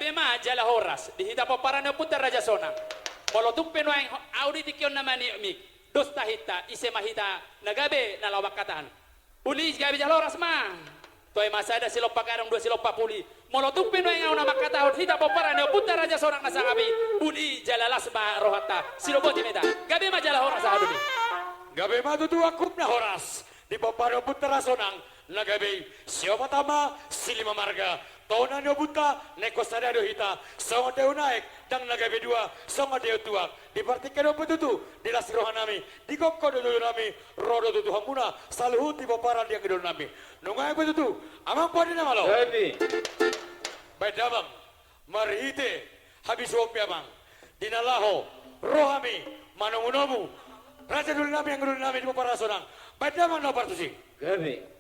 gabi ma jala horas dihita paparana putar raja sonang molotung penuang audi tikyon naman ni mik dos tahita ise mahita nagabe na lawak katahan uli gabi jala horas ma toy masada silopak karong dua silopak puli molotung penuang na makatahon hita paparana putar raja sonang nasangabi uli jala lasma rohata siloboti meta gabi ma jala horas aduni gabi ma tutu akup na horas di paparana putar sonang nagabe siapa tama silima marga Tona nyo buta, neko sada do hita, songo deo naik, dang nagabe dua, songo deo tuak. Di partikan do petutu, di las rohan nami, di kokko do nami, rodo tutu hamuna, saluhu ti paparan dia kedol nami. Nungai petutu, amang podi nama lo. Happy. Baik damang, marhite, habis wopi amang. Dinalaho, rohami, manongunomu, raja dulu nami yang kedol nami di paparan sonang. Baik damang no partusi. Happy.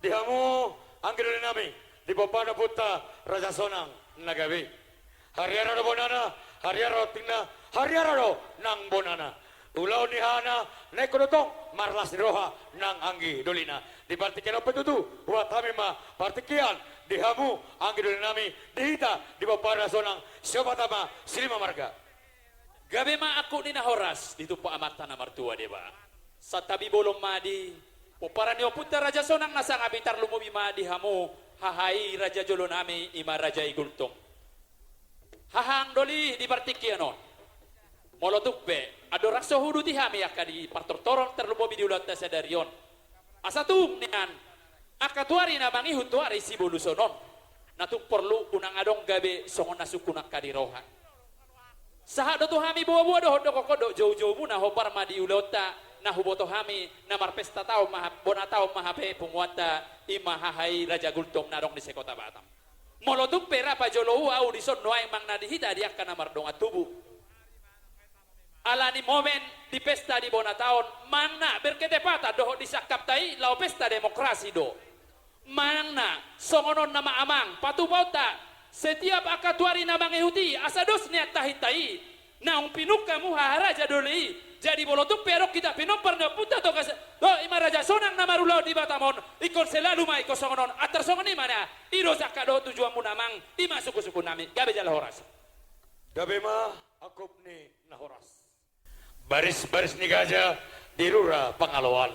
Dihamu angkiri nami di bopana puta raja sonang nagawi. Hariara do bonana, hariara tingna, hariara do nang bonana. Ulau nihana nekodotong marlas roha nang anggi dolina. Di partikian apa itu tu? Buat kami mah partikian dihamu angkiri nami dihita di bopana sonang sobatama silima marga. Gabe ma aku ni na horas itu pa amata na martua dia ba. Sa tabi bolong madi Popara ni opunta raja sonang nasa ngabitar lumubi madi hamu hahai raja jolo nami ima raja igultong. Hahang doli di partikiano. Molotukbe ado rakso hudu ti hami akadi partortoron terlumubi di ulat sadarion. Asatum nian akatuari na mangi hutuari si bolusonon. Natuk perlu unang adong gabe songon nasukunak kadirohan. Sahado tu hami buah-buah doh kokodo jauh-jauh muna hopar madi ulota na huboto hami na marpesta tao bonatao mahape pumuata imahahai raja gultong narong di sekota Batam. Molotuk pera pa jolo au di son noai mang nadihita dia kana mardonga tubuh. Alani momen di pesta di bonataon mana berketepata doh disakap tai lau pesta demokrasi do. Mana songonon nama amang patubauta setiap akatuari nama ngehuti asados niat tahitai naung pinuk kamu haharaja doli. Jadi bolotuk perok kita pinom pernah puta to kas ima raja sonang nama rulau di Batamon ikon selalu mai kosongonon atar songon ni mana iro zakado tujuan munamang ima suku-suku nami gabe jala horas gabe mah akup ni na horas baris-baris ni gajah di rura pangaloan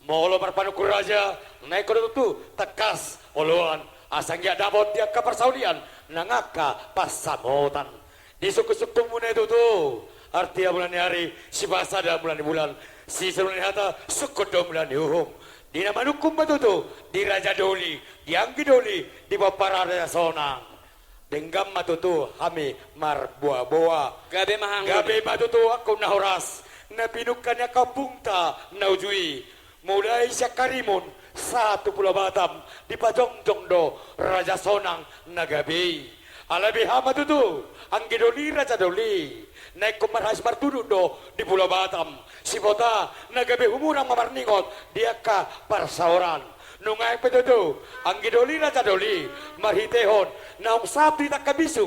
molo parpanukur raja naik kodo tu tekas oloan asang ya dabot dia kaparsaulian nangaka pasamotan di suku-suku muna itu tuh artinya bulan hari si basada bulan si seluruh hata sukodo bulan uhum di nama nukum batu tu di Raja Doli di Anggi Doli di Bapara Raja Sonang denggam batu tu hami mar boa gabe mahang gabe batu tu aku nahoras na pinukannya kampung ta naujui mulai syakarimun satu pulau Batam di Pajong Jongdo Raja Sonang nagabe alabi hama tu Anggi Doli Raja Doli naik kumarhas martuduk do di Pulau Batam si bota nagabe humurang mamarningot dia ka parsauran nungai petutu Anggi Doli Raja Doli marhitehon naung sabdi tak kabisu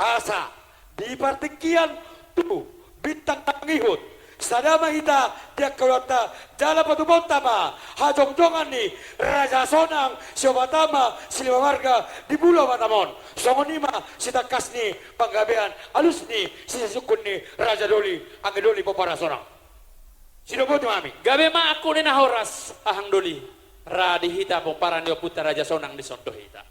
asa di partikian tu bintang tangihut sadama hita dia kelota jala patubon tama hajongjongan ni Raja Sonang siobatama silima marga di Pulau Batamon songonima sita kasni panggabean alus ni sisa sukun ni Raja Doli angge Doli popara Sonang sidobo mami Gabe ma aku ni na horas ahang doli. Radi hita poparan dio putra Raja Sonang di sonto hita.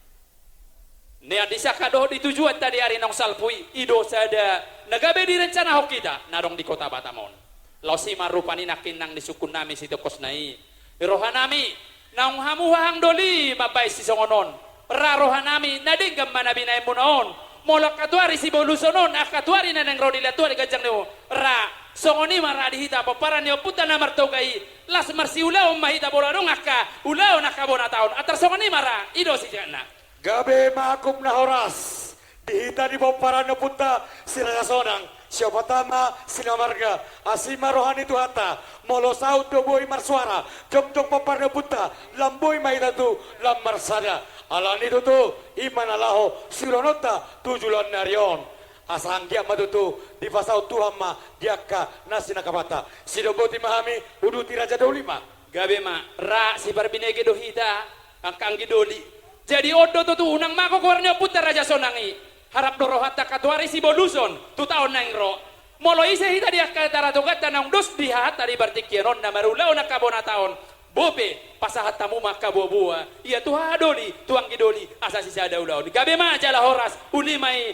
Nia disaka doh di tujuan tadi hari nong salpui ido sada nagabe direncana hok kita narong di kota Batamon. Losi marupani nakin nang disukun nami situ kosnai. Rohanami naung hamu hang doli mabay si songonon. Ra rohanami nading gamana binay munaon. Molak katuari si bolusonon akatuari na nang rodi latuari gajang neo. Ra songoni maradi hita paparan yo puta na martogai. Las marsi ulao mahita bolarong aka ulao nakabona taon. Atar songoni mara ido si jana. gabe makum na horas dihita di popara na punta si Raja Sonang siobatama sinamarga asima rohani tuhata molo saut doboy marsuara jom popara na punta lamboy mahita tu lamar sada alani tu iman alaho sironota tujulan narion asanggia madutu di pasau tuhama diaka nasi nakabata sidoboti mahami uduti Raja Dolima Gabe ma ra si barbinege do hita angkang gidoli. Jadi odo tu unang mako kornyo putar Raja Sonangi harap doro hatta katuari si boluson tu taon nang ro molo ise hita dia katara togata nang dos di hatta di bartikieron na marulao na kabona taon bope pasahat tamu maka buah iya tu hadoli tuang gidoli asa si sada ulau gabe ma jala horas ulimai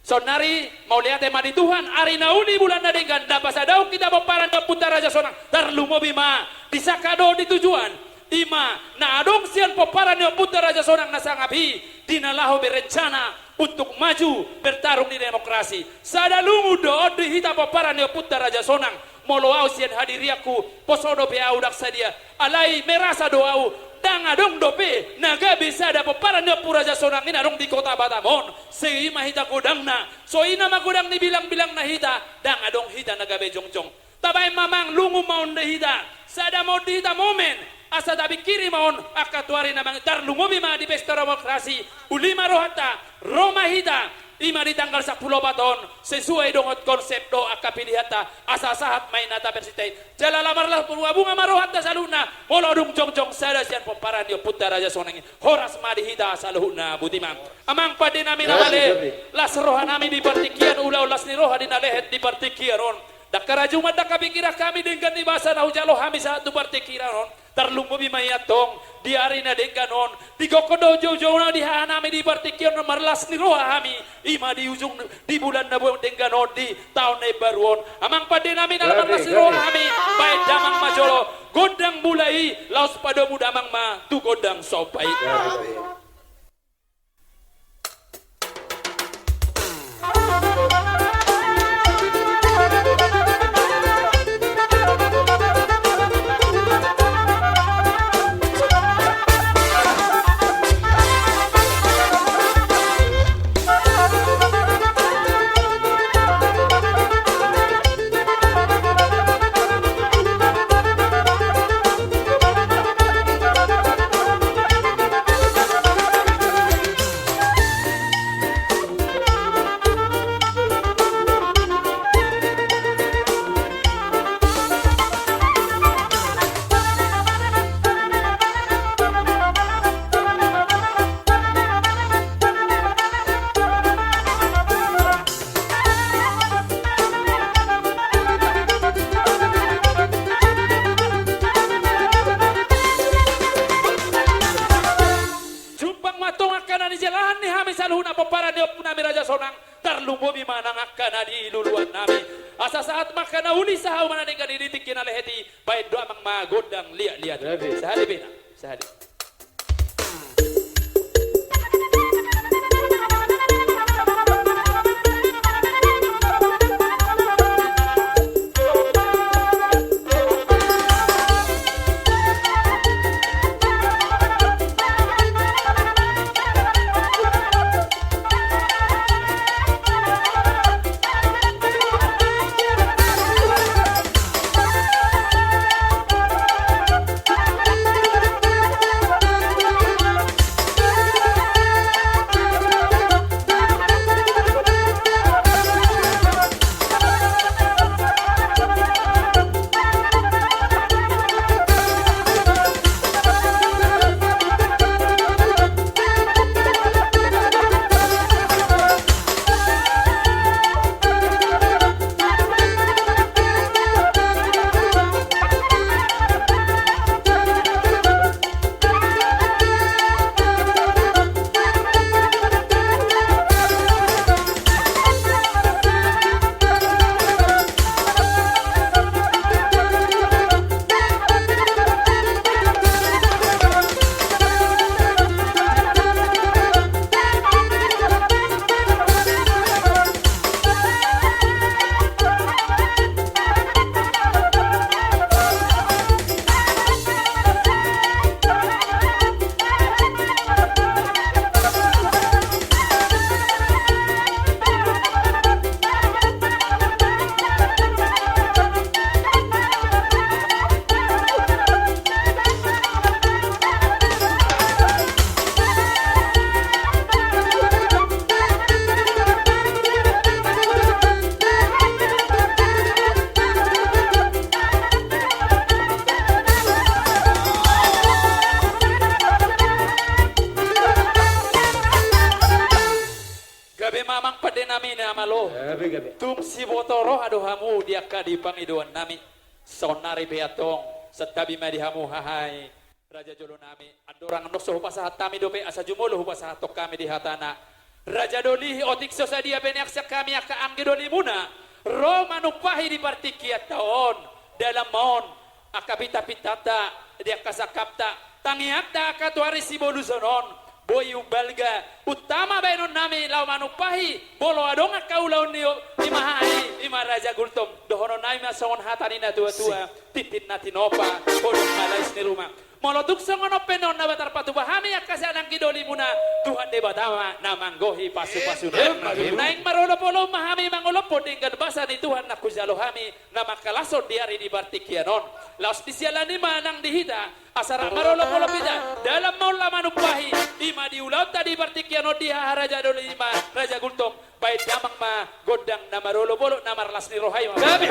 sonari mau lihat tema di Tuhan ari nauli bulan na dengan dapat sadau kita peparan ke putar Raja Sonang tarlumo bima disakado di tujuan Ima na adong sian peparan yang putar Raja Sonang na sangabi dinalaho berencana untuk maju bertarung di demokrasi sadalungu do di hita peparan yang putar Raja Sonang moloau sian hadiriaku posodo pe audak sadia alai merasa doau dang adong dope naga bisa ada peparan yang pura Raja Sonang ini adong di kota Batamon seima hita kodangna so ina magodang ni bilang-bilang na hita dang adong hita naga bejong-jong tabay mamang lungu maun de hita sada mau di hita momen asa tabi kiri maon akatuari namang tarlungobi ma di pesta demokrasi ulima rohata Roma hita ima di tanggal 10 baton sesuai dengan konsep do akapilihata asa sahat mainata persitay jala lamarlah bunga marohata saluna molo dung jong sada sian peparan yo putar Raja Sonang horas madi hita saluna butimang amang padi nami namale las roha nami di partikian ulau las ni roha di nalehet di partikiaron dakaraju mata kapikira kami dengan di bahasa nahu jalo hami satu partikiaron tarlungo bimayatong di arena dengganon di kokodo jojo na di hanami di partikion marlas ni roha hami ima di ujung di bulan na buong dengganon di tahun na baruon amang pade namin na marlas ni roha hami baik damang majolo godang mulai laos padomu damang ma tu godang sopai Raja Sonang tarlumbo bimana ngakana di luluan nami asa saat makana uli sahau mana dengan ditikin aleheti baik doa mang magodang liat-liat sehari bina sehari amalo. Gabi. Tum si botoro aduh hamu dia kadi pangiduan nami. Sonari beatong setabi madi hamu hahai. Raja Jolo nami andorang nok so pasahat tami dope asa jumulo pasahat tok kami di hatana. Raja Doli otik sosadia benaksa kami aka anggi doli muna. Roma nupahi di partikiat taon dalam mon akabita pitata dia kasakapta tangiakta akatuari si bolusonon boyu balga utama benon nami lau manupahi bolo adonga kaulau niyo imahai ima Raja Gultom dohono nai masongon hatanina tua-tua titin natinopa bodong malais ni rumah molotuk songono penon na batar patu bahami akasanang kidoli muna Tuhan de batama na manggohi pasu-pasu naing marolo polo mahami mangolopo dinggan basa ni Tuhan na kuzalohami na makalason diari di bartikianon laos disialani manang dihita asara marolo polo pita dalam maula manupahi ima diulau tadi bartikianon diha Raja Doli ima Raja Gultom baik damang ma godang na marolo polo na marlas ni rohai Gabi.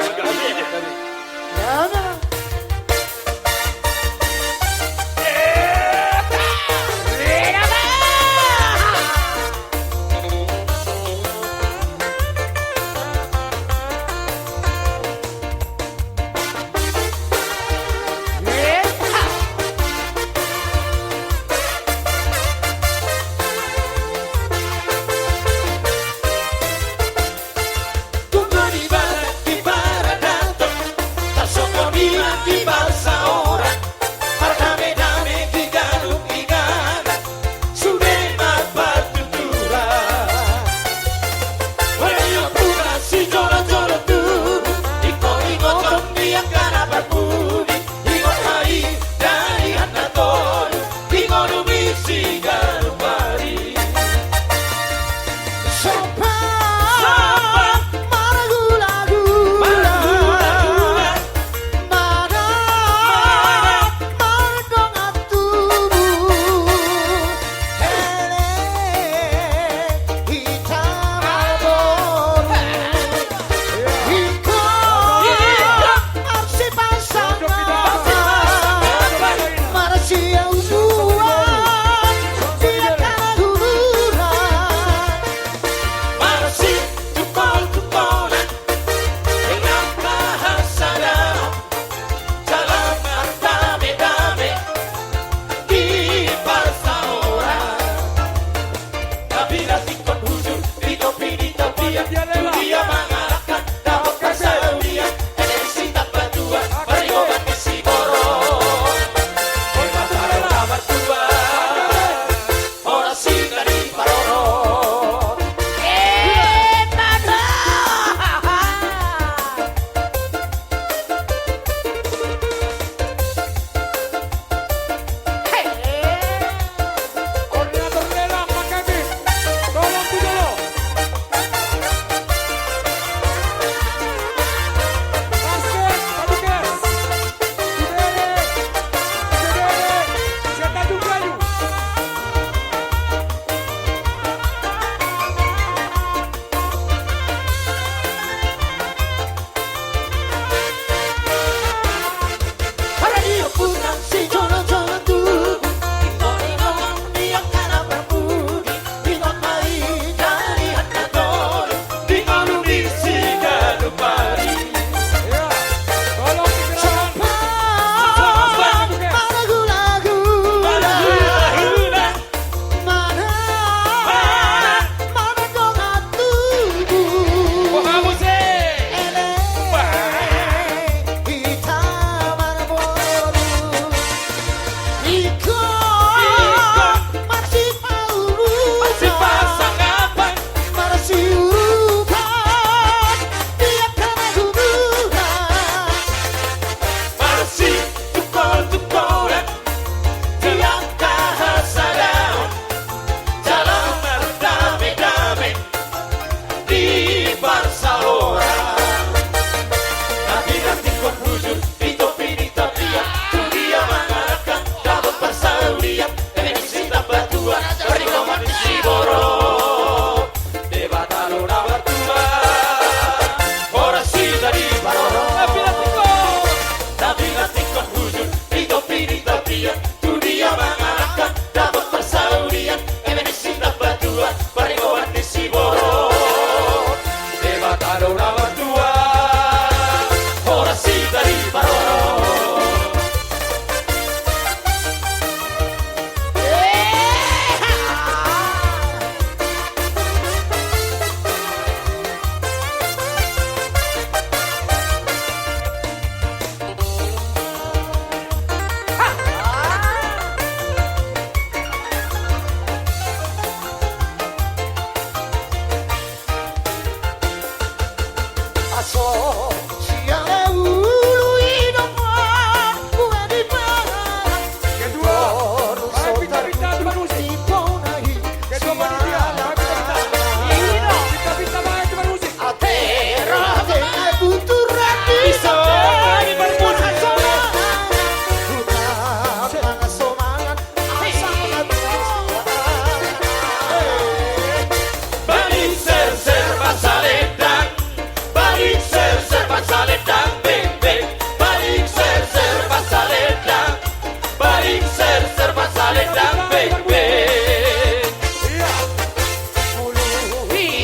balik dan beng-beng. Iya.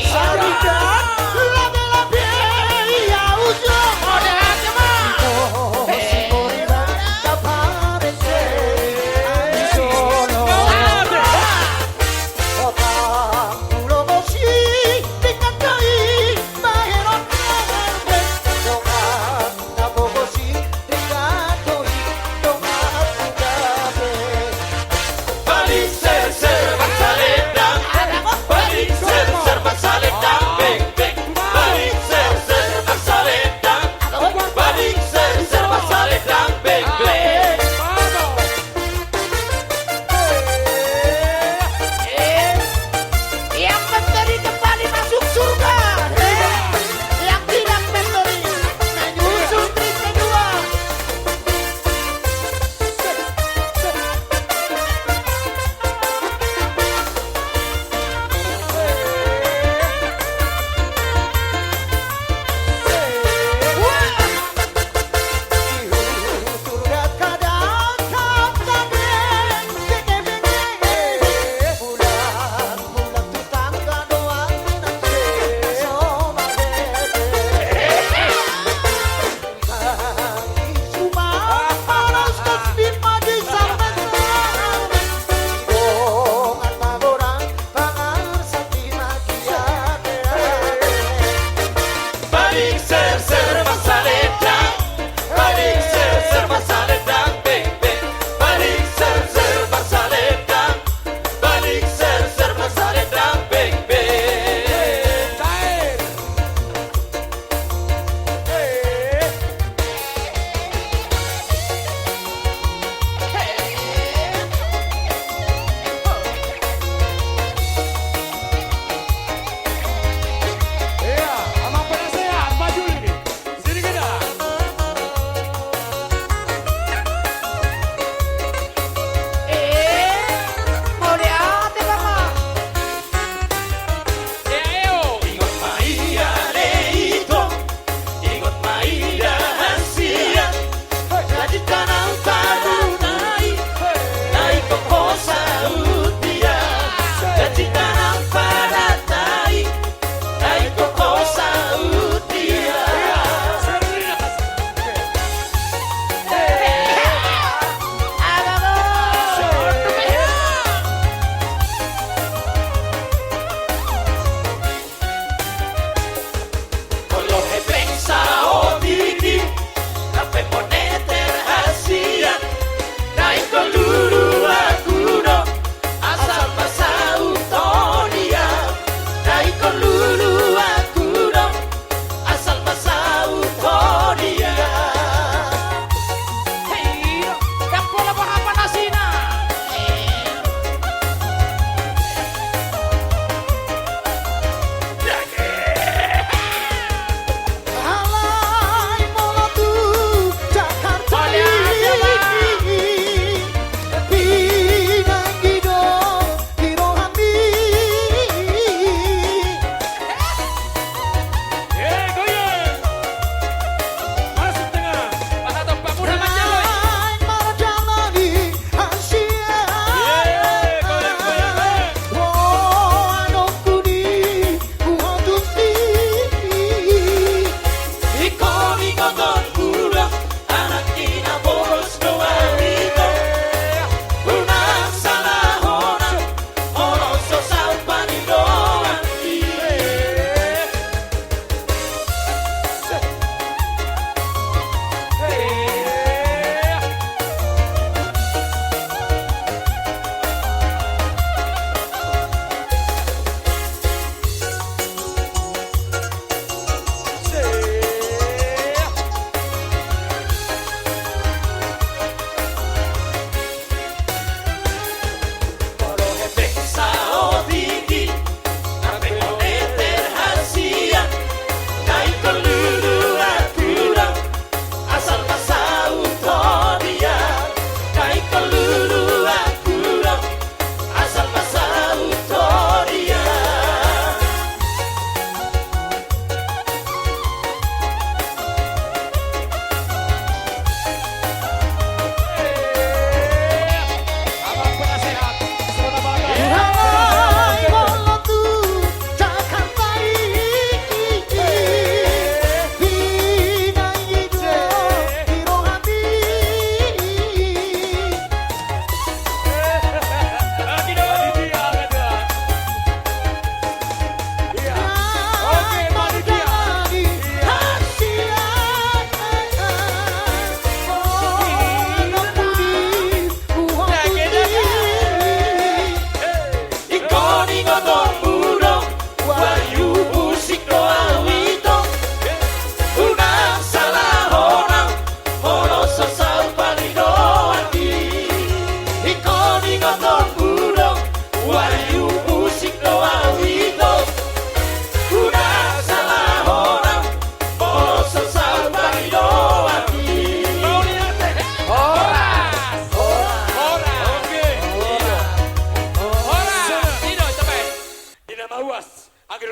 Sarikan labe-labe ya ujung Ode aja mah. si Morena kaparese ani sono Otang pulo mosi tingkat kai baheron ngarbe dongan nabogosi tingkat koi dongan ugabe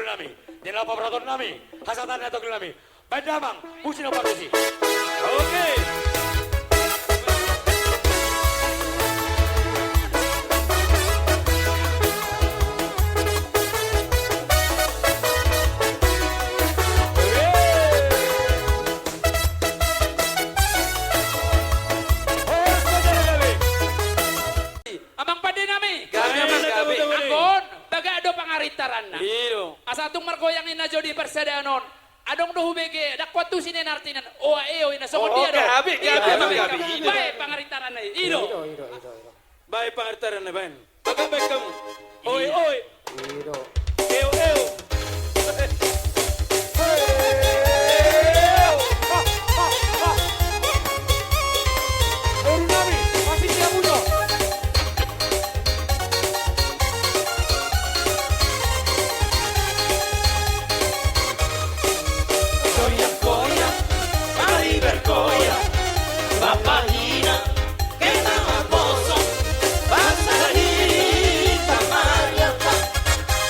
nami. Dina operator nami. Hasatan atau nami. Padamang, pusin operasi. Oke. Amang pade nami. Gabi. Anggon, baga ado pangaritaran na. Iyo. Asatung margoyang ina jodi persadanon. Adong dohu bege dakwatu sine nartinan. Oa eo ina sokot dia do. Gabi. Bae pangaritaran na. Ido. Baik pangertaran na bain. Baik kamu. Oi. Iro. Eo. Baru nami, masih siap uno. Goyang-goyang, mari bergoyang. Bapak hina, kita bosok. Masalah hitam Mariata,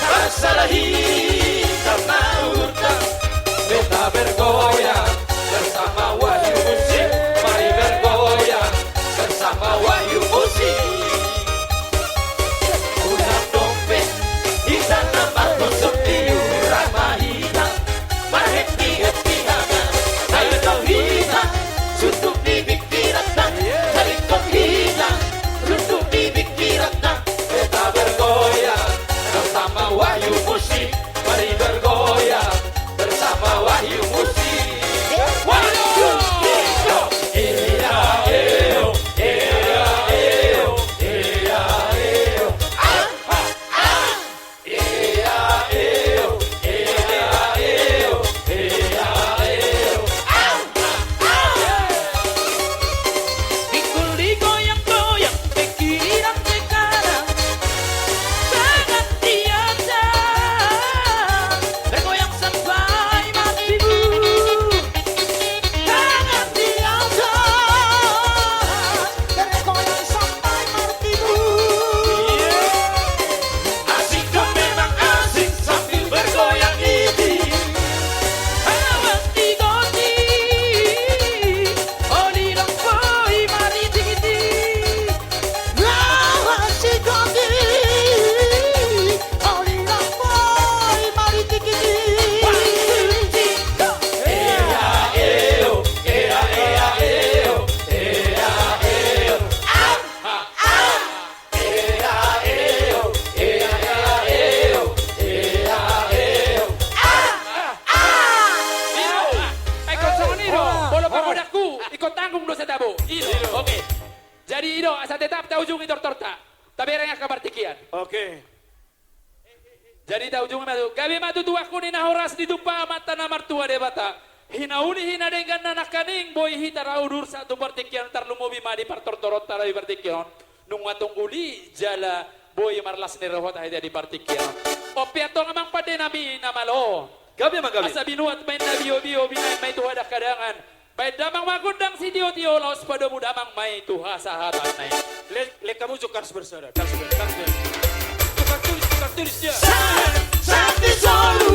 masalah hitam Maurta. Kita bergoyang bersama Wahyu Musik. Mari bergoyang bersama Wahyu Musik. Udah dompet, hitam nambah tusuk tiuran mahina. Maheti-heti hangat, ayo kau hina. Suntuk di pikiran tak, cari kau hina. Suntuk di pikiran tak, kita bergoyang bersama Wahyu Musik. Mari bergoyang bersama Wahyu Musik. Wahyu Musik. Iya, iyo, iya, iyo, iya, iyo. Ah, ah, ah. Iya, iyo, iya, iyo, iya, iyo. Ah, ah, ah. Pikul digoyang-goyang, ke kiri dan ke kanan. Sangat biasa, bergoyang sampai matimu. Sangat biasa, Bergoyang sampai matimu. asik kau memang asik sambil bergoyang ini. Awas digoti, oh di lompoi mari tinggi. Lawan si Gondi. Oli lamboy mari tiki. Ikut sama Ido, bolo pemudakku, ikut tanggung dosa tabu. Ido, oke. Jadi Ido, asa tetap tahu ujung itu torta. Tapi rengah kabar tikian. Oke. Jadi tahu ujung matu. Gabi matu tu aku ni nahoras di tupa mata na martua de bata. Hinauli hina dengan anak kaning boy hita raudur satu partikian tar lumobi madi partortorot tarawi partikian. Nung watong uli jala boy marlas ni rawat ahida di partikian. Opiato ngamang pade nami namalo. Gabi emang gabi. Asa binuat main na bio binay may tuha da kadangan. Baik damang magundang si Dio laos pada damang may tuha sa hatan na yan. Le kamu juga kars bersaudara. Kars ber. Tukar tulis dia. Santi solo